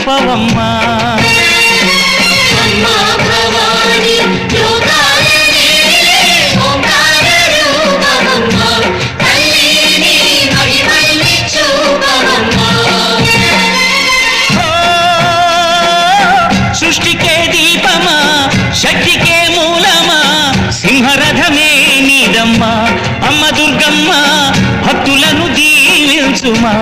చూపవమ్మా సృష్టికే దీపమా శక్తికే మూలమా సింహరథమే నీదమ్మా అమ్మ దుర్గమ్మ భక్తులను దీవించుమా